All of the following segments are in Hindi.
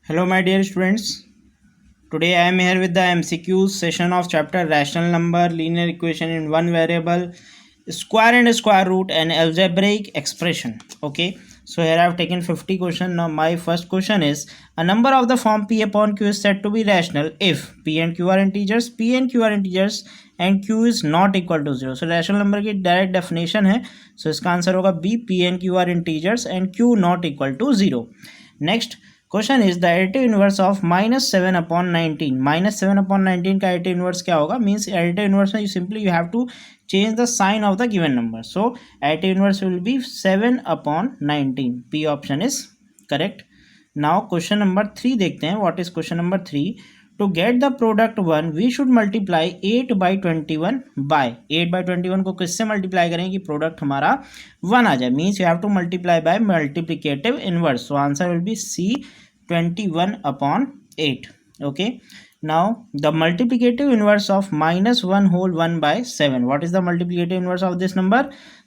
Hello, my dear students. Today I am here with the MCQ session of chapter rational number, linear equation in one variable, square and square root, and algebraic expression. Okay, so here I have taken 50 questions. Now my first question is: a number of the form p upon q is said to be rational if p and q are integers, p and q are integers, and q is not equal to 0. So rational number की डायरेक्ट डेफिनेशन है. So इसका आंसर होगा b, p and q are integers and q not equal to 0. Next question is the additive inverse of -7/19. -7/19 का एडिटिव इनवर्स क्या होगा? मीन्स एडिटिव इनवर्स में you simply you have to change the sign of the given number. So additive inverse will be 7/19. B option is correct. Now question number 3 देखते हैं. What is question number 3? To get the product 1 we should multiply 8/21 by 8/21 को किससे मल्टीप्लाई करें कि प्रोडक्ट हमारा 1 आ जाए? Means you have to multiply by multiplicative inverse. So answer will be C 21/8. Okay, now the multiplicative inverse of -1 whole 1 by 7. What is the multiplicative inverse of this number?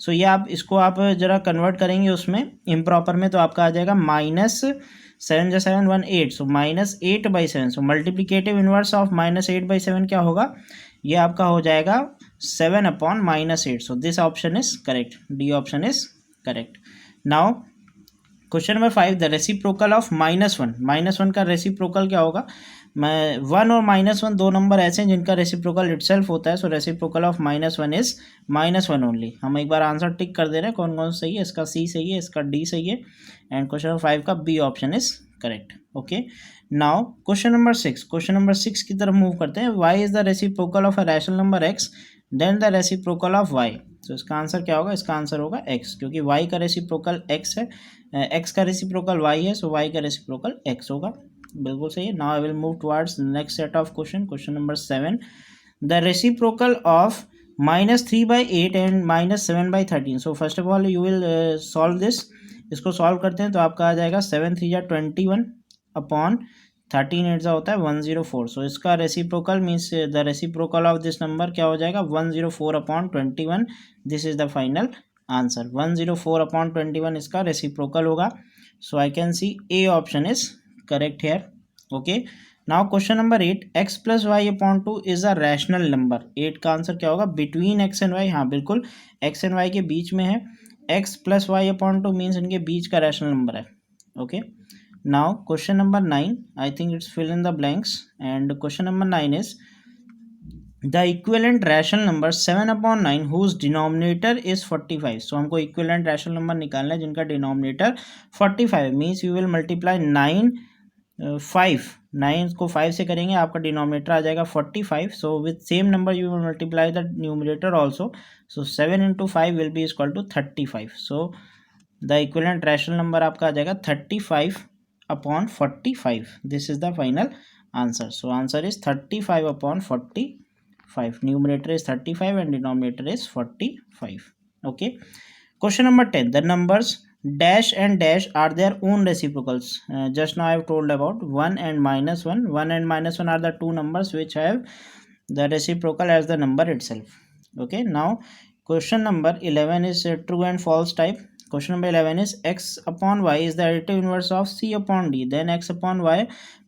So ये आप इसको आप जरा कन्वर्ट करेंगे उसमें इम्प्रॉपर में तो आपका आ जाएगा -7 जा 7 1 8. सो -8/7. सो मल्टीप्लिकेटिव इनवर्स ऑफ -8/7 क्या होगा? ये आपका हो जाएगा 7/-8. So this option is correct. D option is correct. Now question number 5 the reciprocal of -1. -1 का रेसिप्रोकल क्या होगा? 1 और -1 दो नंबर ऐसे हैं जिनका रेसिप्रोकल इटसेल्फ होता है. सो रेसिप्रोकल ऑफ -1 इज -1 ओनली. हम एक बार आंसर टिक कर दे रहे हैं कौन कौन सही है. इसका सी सही है, इसका डी सही है, एंड क्वेश्चन नंबर 5 का B option is correct. Okay, now question number 6. Question number 6 की तरफ मूव करते हैं. Y is the reciprocal of a rational number x then the reciprocal of y. तो इसका आंसर क्या होगा? इसका आंसर होगा x, क्योंकि y का रेसिप्रोकल x है, x का रेसिप्रोकल y है, सो y का रेसिप्रोकल x होगा. बिल्कुल सही है. Now I will move towards next set of question. Question number 7 the reciprocal of -3/8 and -7/13. So first of all you will solve this. इसको सॉल्व करते हैं तो आपका आ जाएगा 7 3 जा 21 अपॉन 13 8 होता है 104. सो इसका reciprocal means the reciprocal of this number क्या हो जाएगा? 104/21. This is the final answer. 104/21 इसका रेसिप्रोकल होगा. So I can see A option is correct here. Okay, now question number 8 x + y/2 is a rational number. 8 का आंसर क्या होगा? Between x and y. हाँ बिल्कुल, x एंड y के बीच में है. x + y/2 मीन्स इनके बीच का रैशनल नंबर है. Okay, now question number 9, I think it's fill in the blanks, and question number 9 is the equivalent rational number 7/9 whose denominator is 45. so हमको equivalent rational number निकालना है जिनका denominator 45 means you will multiply 9 को 5 से करेंगे, आपका डिनोमिनेटर आ जाएगा 45. So with same number you will multiply the numerator also. So 7 × 5 will be equal to 35. So the equivalent rational number आपका आ जाएगा 35/45. This is the final answer. So answer is 35/45. Numerator is 35 and denominator is 45. Okay. Question number 10. The numbers dash and dash are their own reciprocals. Just now I have told about 1 and -1. 1 and -1 are the two numbers which have the reciprocal as the number itself. Okay. Now question number 11 is true and false type. Question number 11 is x/y is the additive inverse of c/d. Then x/y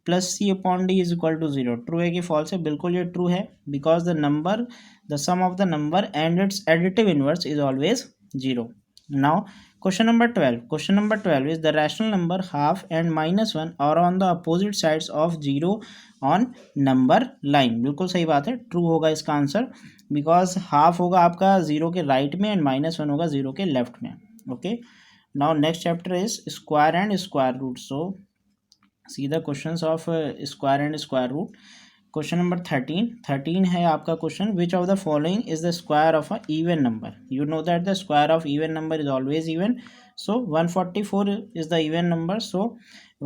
plus c/d is equal to 0. True है कि false है? बिल्कुल ये true है, because the sum of the number and its additive inverse is always 0. Now question number 12. Question number 12 is the rational number half and -1 are on the opposite sides of 0 on number line. बिल्कुल सही बात है, ट्रू होगा इसका आंसर, बिकॉज हाफ होगा आपका 0 के राइट में एंड -1 होगा 0 के लेफ्ट में. Okay, now next chapter is square and square root. So see the questions of square and square root. Question number 13 है आपका question. which of the following is the square of a even number? You know that the square of even number is always even. So 144 is the even number. So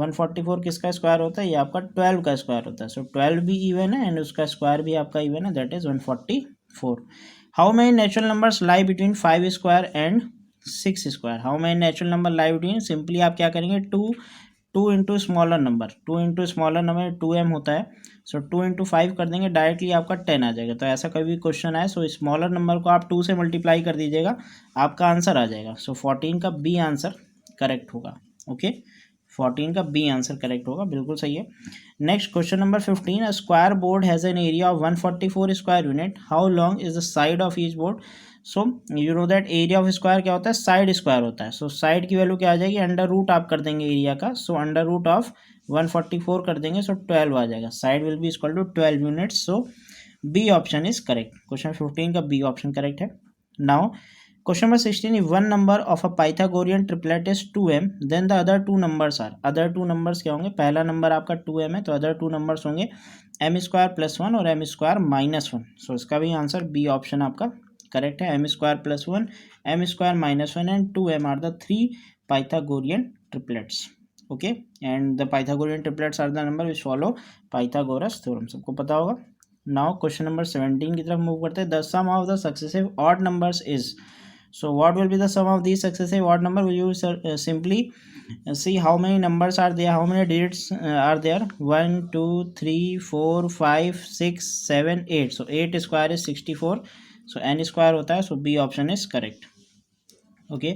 144 किसका स्क्वायर होता है? ये आपका 12 का स्क्वायर होता है. So 12 भी इवन है एंड उसका स्क्वायर भी आपका इवन है, that is 144. How many natural numbers lie between 5 square and 6 square? How many natural number lie between? Simply आप क्या करेंगे? 2 into smaller number, 2 into smaller number 2m होता है. सो 2 इंटू 5 कर देंगे, डायरेक्टली आपका 10 आ जाएगा. तो ऐसा कभी क्वेश्चन आए सो स्मॉलर नंबर को आप 2 से मल्टीप्लाई कर दीजिएगा, आपका आंसर आ जाएगा. सो 14 का बी आंसर करेक्ट होगा. ओके, 14 का बी आंसर करेक्ट होगा, बिल्कुल सही है। Next question number 15, a square board has an area of 144 square unit, how long is the side of each board. So you know that area of square क्या होता है, साइड स्क्वायर होता है। सो साइड की वैल्यू क्या आ जाएगी, अंडर रूट आप कर देंगे एरिया का, सो अंडर रूट ऑफ 144 कर देंगे, सो 12 आ जाएगा। Side will be equal to 12 units, so B option is correct. Question 15 का बी ऑप्शन करेक्ट है। Now question number 16, if one number of a Pythagorean triplet is 2m, then the other two numbers are, other two numbers क्या होंगे, पहला नंबर आपका 2m है तो अदर टू नंबर्स होंगे m स्क्वायर प्लस 1 और m स्क्वायर माइनस 1। सो इसका भी आंसर बी ऑप्शन आपका करेक्ट है, m square plus 1, m square minus 1 and 2m are the three Pythagorean triplets। Okay, and the Pythagorean triplets are the number which follow Pythagoras theorem, सबको पता होगा। नाउ क्वेश्चन नंबर 17 की तरफ मूव करते हैं। The sum of the successive odd numbers is, so what will be the sum of these successive odd number, will you simply see how many numbers are there, how many digits are there, 1 2 3 4 5 6 7 8, so 8 square is 64, so n square होता है, so b option is correct। okay,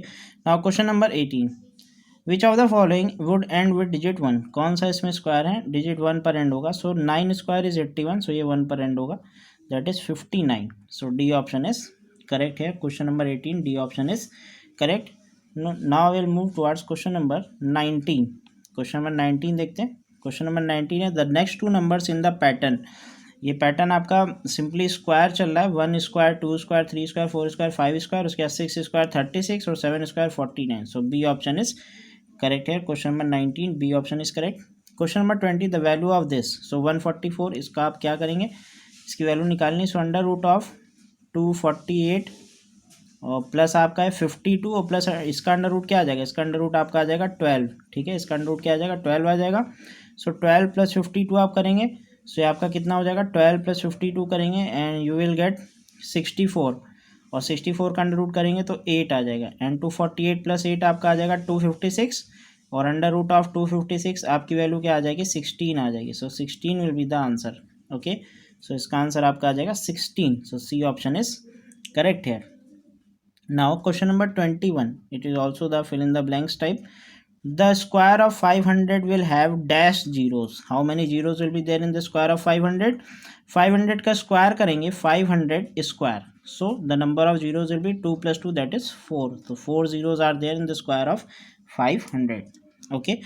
now question number 18, which of the following would end with digit 1, कौन सा इसमें स्क्वायर है digit 1 पर एंड होगा, so 9 square is 81, so ये 1 पर एंड होगा, that is 59, so d option is correct है। Question number 18 D option is correct. Now will move towards question number 19। Question number 19 देखते हैं। क्वेश्चन नंबर 19 है, the next two numbers in the pattern, ये पैटर्न आपका सिंपली स्क्वायर चल रहा है, 1 square 2 square 3 square 4 square 5 square, उसके बाद 6 स्क्वायर 36 और 7 square 49, so B option is correct है। Question number 19 B option is correct. Question number 20, the value of this, so 144, इसका आप क्या करेंगे, इसकी वैल्यू निकालनी, सो अंडर रूट ऑफ 248 और प्लस आपका है 52 और प्लस इसका अंडर रूट क्या आ जाएगा, इसका अंडर रूट आपका आ जाएगा 12, ठीक है, इसका अंडर रूट क्या आ जाएगा 12 आ जाएगा। सो 12 प्लस 52 आप करेंगे, सो ये आपका कितना हो जाएगा, 12 प्लस 52 करेंगे एंड यू विल गेट 64 और 64 का अंडर रूट करेंगे तो 8 आ जाएगा एंड 248 प्लस 8 आपका आ जाएगा 256 और अंडर रूट ऑफ 256 आपकी वैल्यू क्या आ जाएगी 16 आ जाएगी। So 16 will be the answer. Okay, so इसका आंसर आपका आ जाएगा 16, so C option is correct है। Now question number 21, it is also the fill in the blanks type. The square of 500 will have dash zeros. How many zeros will be there in the square of 500? 500 का स्क्वायर करेंगे 500 square, so the number of zeros will be 2 plus 2, that is 4, so 4 zeros are there in the square of 500। okay,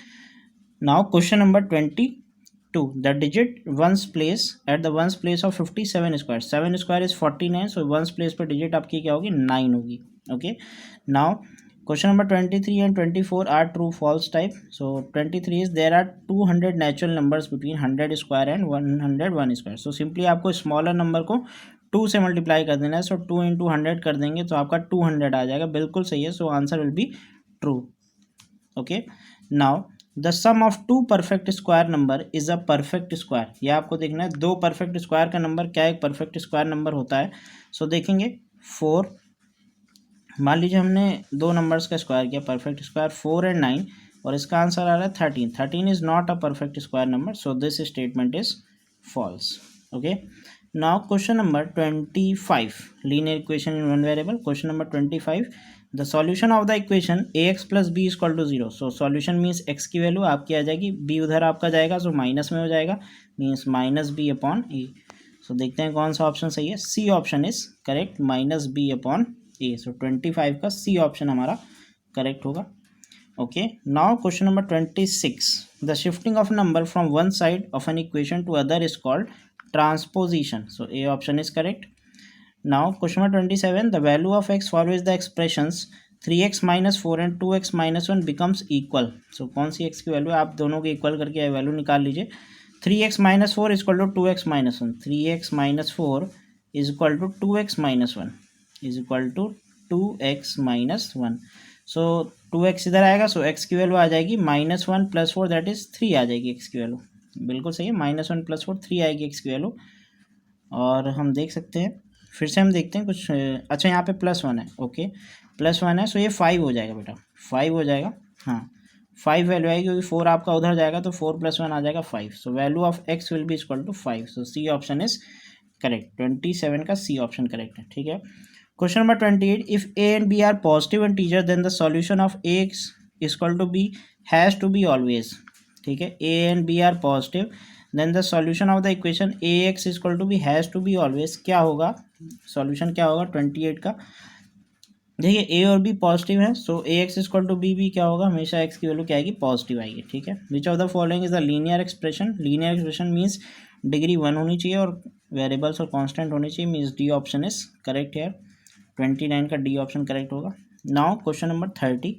now question number 22, the digit ones place at the ones place of 57 square, 7 square is 49, so ones place पर digit आपकी क्या होगी 9 होगी। okay, now question number 23 and 24 are true false type। so 23 is there are 200 natural numbers between 100 square and 101 square, so simply आपको स्मॉलर नंबर को 2 से मल्टीप्लाई कर देना है, सो 2 इंटू 100 कर देंगे तो आपका 200 आ जाएगा, बिल्कुल सही है, so answer will be true. Okay, now the sum of two perfect square number is a perfect square, यह आपको देखना है, दो परफेक्ट स्क्वायर का नंबर क्या एक परफेक्ट स्क्वायर नंबर होता है। सो देखेंगे 4, मान लीजिए हमने दो नंबर्स का स्क्वायर किया परफेक्ट स्क्वायर 4 एंड 9 और इसका आंसर आ रहा है 13, 13 is not a perfect square number, so this statement is false. Okay, now question number 25, linear equation in one variable. Question number 25, the solution of the equation ax plus b equal to 0। So solution means x की वैल्यू आपकी आ जाएगी, b उधर आपका जाएगा, सो माइनस में हो जाएगा, means minus B upon A. So देखते हैं कौन सा ऑप्शन सही है, C option is correct, minus B upon A. So 25 का सी ऑप्शन हमारा करेक्ट होगा। Okay, now question number 26, the shifting of number from one side of an equation to other is called transposition, so A option is correct. Now question number 27, the value of x follows the expressions 3x minus 4 and 2x minus 1 becomes equal। so कौन सी x की वैल्यू आप दोनों के इक्वल करके वैल्यू निकाल लीजिए। 3x minus 4 is equal to 2x minus 1, 3x minus 4 is equal to 2x minus 1 is equal to 2x minus 1। so 2x इधर आएगा, so x की वैल्यू आ जाएगी -1 प्लस 4 दैट इज 3 आ जाएगी x की वैल्यू, बिल्कुल सही है, -1 प्लस 4 3 आएगी x की वैल्यू। और हम देख सकते हैं, फिर से हम देखते हैं कुछ, अच्छा यहाँ पे +1 है, ओके +1 है, सो ये 5 हो जाएगा बेटा, 5 हो जाएगा, हाँ 5 वैल्यू आएगी क्योंकि 4 आपका उधर जाएगा तो 4 + 1 आ जाएगा 5, so value of x will be equal to 5, so C option is correct, 27 का सी ऑप्शन करेक्ट है। ठीक है, question number 28, if a and b are positive integer then the solution of ax equal to b has to be always, ठीक है, a and b are positive, then the solution of the equation a x equal to b has to be always क्या होगा, सॉल्यूशन क्या होगा 28 का, देखिए ए और बी पॉजिटिव है, सो ए एक्स इक्वल टू बी क्या होगा, हमेशा एक्स की वैल्यू क्या आएगी, पॉजिटिव आएगी, ठीक है। Which of the following is the linear expression, linear expression means degree 1 होनी चाहिए और वेरिएबल्स और कांस्टेंट होनी चाहिए, means D option is correct है, 29 का डी ऑप्शन करेक्ट होगा। Now question number 30,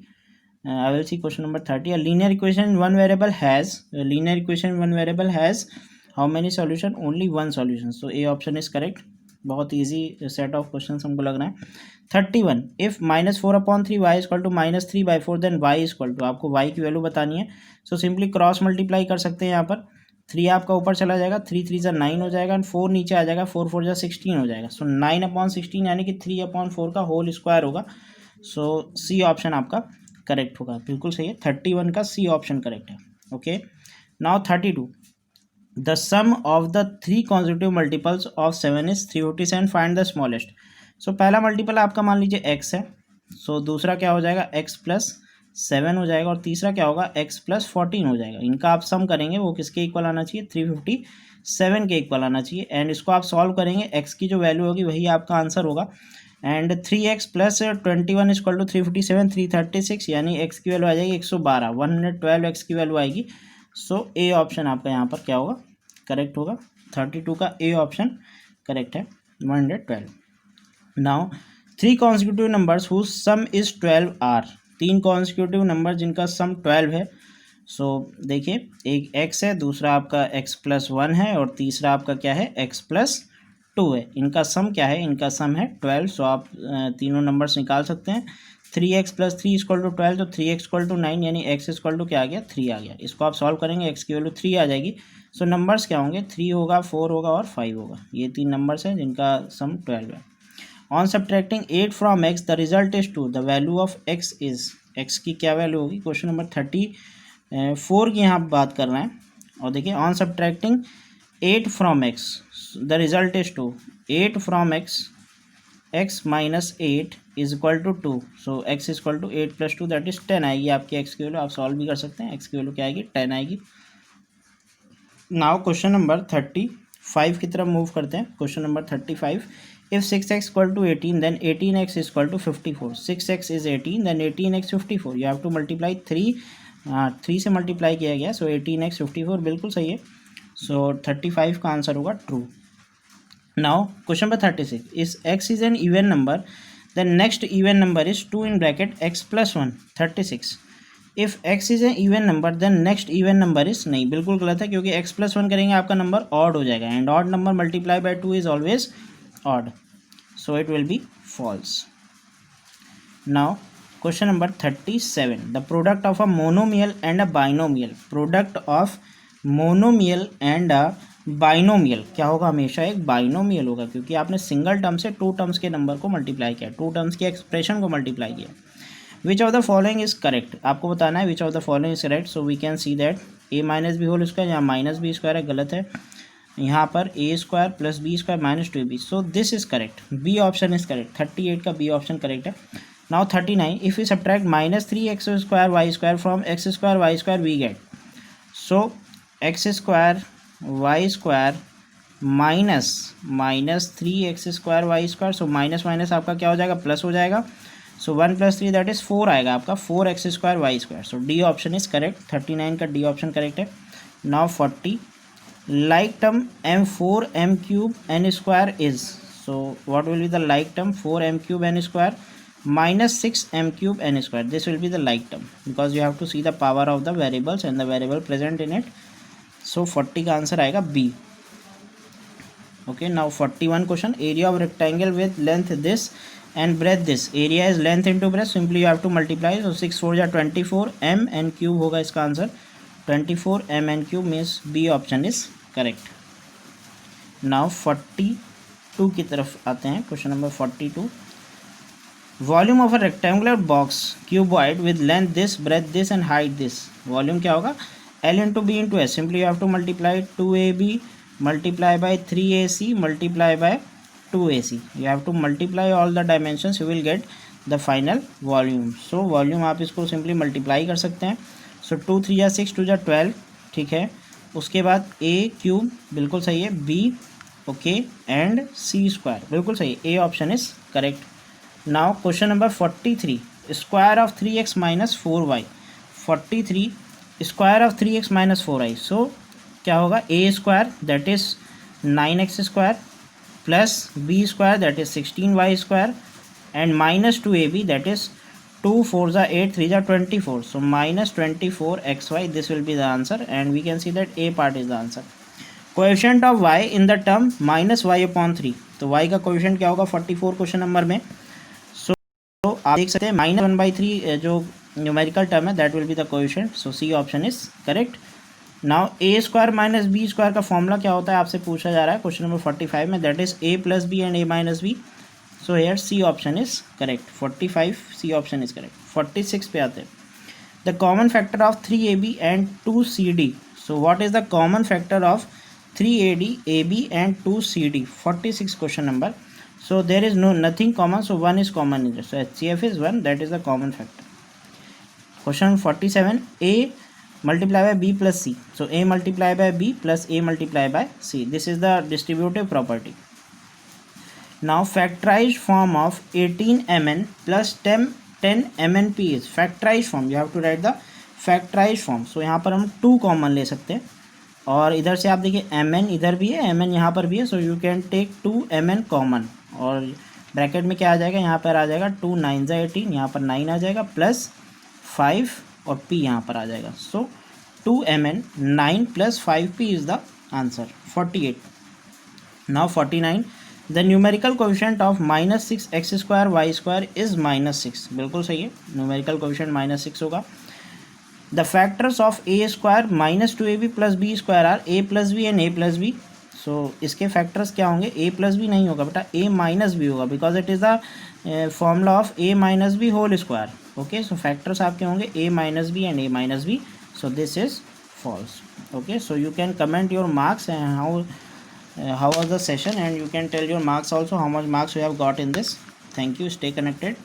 I will see question number 30, linear equation one variable has, linear equation one variable has how many solution, only one solution, so A option is correct. बहुत ईजी सेट ऑफ क्वेश्चन हमको लग रहा है। 31, if -4/3 y equal to -3/4 then y equal to, आपको y की वैल्यू बतानी है, सो सिंपली क्रॉस मल्टीप्लाई कर सकते हैं यहाँ पर, 3 आपका ऊपर चला जाएगा, 3 3 जा 9 हो जाएगा एंड 4 नीचे आ जाएगा, 4 4 जा 16 हो जाएगा, सो 9/16 यानी कि 3/4 का होल स्क्वायर होगा, सो सी ऑप्शन आपका करेक्ट होगा, बिल्कुल सही है, 31 का सी ऑप्शन करेक्ट है। Okay, now 32, the sum of the 3 consecutive multiples of 7 is 357, find the smallest. So पहला मल्टीपल आपका मान लीजिए x है, सो दूसरा क्या हो जाएगा x+7 हो जाएगा और तीसरा क्या होगा x+14 हो जाएगा, इनका आप सम करेंगे वो किसके इक्वल आना चाहिए, 357 के इक्वल आना चाहिए, एंड इसको आप सॉल्व करेंगे, x की जो वैल्यू होगी वही आपका आंसर होगा, एंड 3x + 21 इक्वल टू 357 336, यानी x की वैल्यू आ जाएगी 112, 112 x की वैल्यू आएगी, सो ए ऑप्शन आपका यहाँ पर क्या होगा, करेक्ट होगा, 32 का ए ऑप्शन करेक्ट है, 112। Now 3 consecutive numbers whose sum is 12 are, 3 consecutive number जिनका सम 12 है, सो देखिए एक x है, दूसरा आपका x+1 है और तीसरा आपका क्या है x+2 है, इनका सम क्या है, इनका सम है 12, सो आप तीनों नंबर्स निकाल सकते हैं, 3x + 3 इक्वल टू 12, तो 3x इक्वल टू 9, यानी x इक्वल टू क्या आ गया 3 आ गया, इसको आप सॉल्व करेंगे x की वैल्यू 3 आ जाएगी, सो नंबर्स क्या होंगे 3 होगा, 4 होगा और 5 होगा, ये 3 नंबर्स हैं जिनका सम 12 है। On subtracting 8 from x the result is 2, the value of x is, x की क्या वैल्यू होगी, क्वेश्चन नंबर 34 की यहाँ बात कर रहे हैं, और देखिए on subtracting 8 from x the result is 2, 8 from x, x - 8 is equal to 2, so x equal to 8 + 2 that is 10 आएगी आपकी x की वैल्यू, आप सॉल्व भी कर सकते हैं, x की वैल्यू क्या आएगी 10 आएगी। नाउ क्वेश्चन नंबर 35 की तरफ मूव करते हैं, question number 35, if 6x equal to 18 then 18x equal to 54, 6x is 18 then 18x 54, you have to multiply 3 से मल्टीप्लाई किया गया, सो 18x 54 बिल्कुल सही है, सो 35 का आंसर होगा ट्रू। नाउ क्वेश्चन नंबर 36, इस x is an even number then next even number is 2 in bracket x+1, 36, if x is an even number then next even number is, नहीं बिल्कुल गलत है, क्योंकि x+1 करेंगे आपका नंबर ऑड हो जाएगा, and odd number multiply by 2 is always odd, so it will be false. Now question number 37, the product of a monomial and a binomial, product of monomial and a binomial क्या होगा, हमेशा एक बाइनोमियल होगा, क्योंकि आपने सिंगल टर्म से 2 टर्म्स के नंबर को मल्टीप्लाई किया, 2 टर्म्स के एक्सप्रेशन को मल्टीप्लाई किया। Which of the following is correct, आपको बताना है which of the following is correct, so we can see that a - b whole square, यहाँ -b² है, गलत है, यहाँ पर a² + b² - 2ab, so this is correct, B option is correct, 38 का बी ऑप्शन करेक्ट है। Now 39, if you subtract -3x² y² from x² y² we get, so x² y² -3x² y², so minus minus आपका क्या हो जाएगा, प्लस हो जाएगा, सो 1 + 3 दैट इज 4 आएगा आपका, 4x² y², so D option is correct, 39 का डी ऑप्शन करेक्ट है। Now 40, like term m4 m³ n² is, so what will be the like term, 4m³ n² -6 m³ n², this will be the like term, because you have to see the power of the variables and the variable present in it, so 40 का आंसर आएगा B। okay, now 41 question, area of rectangle with length this and breadth this, area is length into breadth, simply you have to multiply, so 6 4 जा 24 m n³ होगा इसका answer, 24 m n³ means B option is correct. Now 42 की तरफ आते हैं, question number 42, volume of a rectangular box cuboid with length this, breadth this and height this, volume क्या होगा, L × B × S, simply you have to multiply 2AB multiply by 3AC multiply by 2AC, you have to multiply all the dimensions, you will get the final volume. So volume आप इसको सिंपली मल्टीप्लाई कर सकते हैं। सो 2 3 या 6 2 या 12, ठीक है। उसके बाद ए क्यूब बिल्कुल सही है, B okay and C square बिल्कुल सही, A option is correct. Now question number 43, square of 3x minus 4y। 43 square of 3x minus 4y। So क्या होगा, A square that is 9x square plus B square that is 16y square and minus 2ab that is 2 4 8 3 24. So minus 24xy, this will be the answer, and we can see that A part is the answer. Coefficient of y in the term minus y upon 3, तो y का कोएफिशिएंट क्या होगा 44 क्वेश्चन नंबर में। सो आप देख सकते हैं -1/3 जो न्यूमेरिकल टर्म है that will be the coefficient. So C option is correct. Now A square minus B square का फॉर्मूला क्या होता है आपसे पूछा जा रहा है क्वेश्चन नंबर 45 में, that is a plus B and a minus B. So here C option is correct. 45 C option is correct. 46 पे आते हैं, the common factor of 3ab and 2cd। So what is the common factor of 3ad ab and 2cd? 46 question number. So there is no nothing common, so 1 is common in this, so HCF is 1, that is the common factor. Question 47, a multiply by b plus c. So a multiply by b plus a multiply by c. This is the distributive property. Now factorized form of 18mn plus 10mnp is factorized form. You have to write the factorized form. So यहाँ पर हम 2 कॉमन ले सकते हैं और इधर से आप देखिए mn इधर भी है, mn यहाँ पर भी है, so you can take 2mn common और ब्रैकेट में क्या आ जाएगा, यहाँ पर आ जाएगा 2 9 18, यहाँ पर 9 आ जाएगा प्लस 5 और p यहाँ पर आ जाएगा। So 2mn 9 plus 5p is the answer 48। Now 49, the numerical coefficient of -6x square Y square is -6। बिल्कुल सही है, न्यूमेरिकल कोएफिशिएंट -6 होगा। The factors of A square -2ab plus B square are a plus B and a plus B. So इसके फैक्टर्स क्या होंगे, a प्लस बी नहीं होगा बेटा, a माइनस बी होगा, because it is the formula of a minus B whole square. Okay, so factors आपके होंगे a minus B and a minus B, so this is false. Okay, so you can comment your marks and how was the session, and you can tell your marks also, how much marks you have got in this. Thank you, stay connected.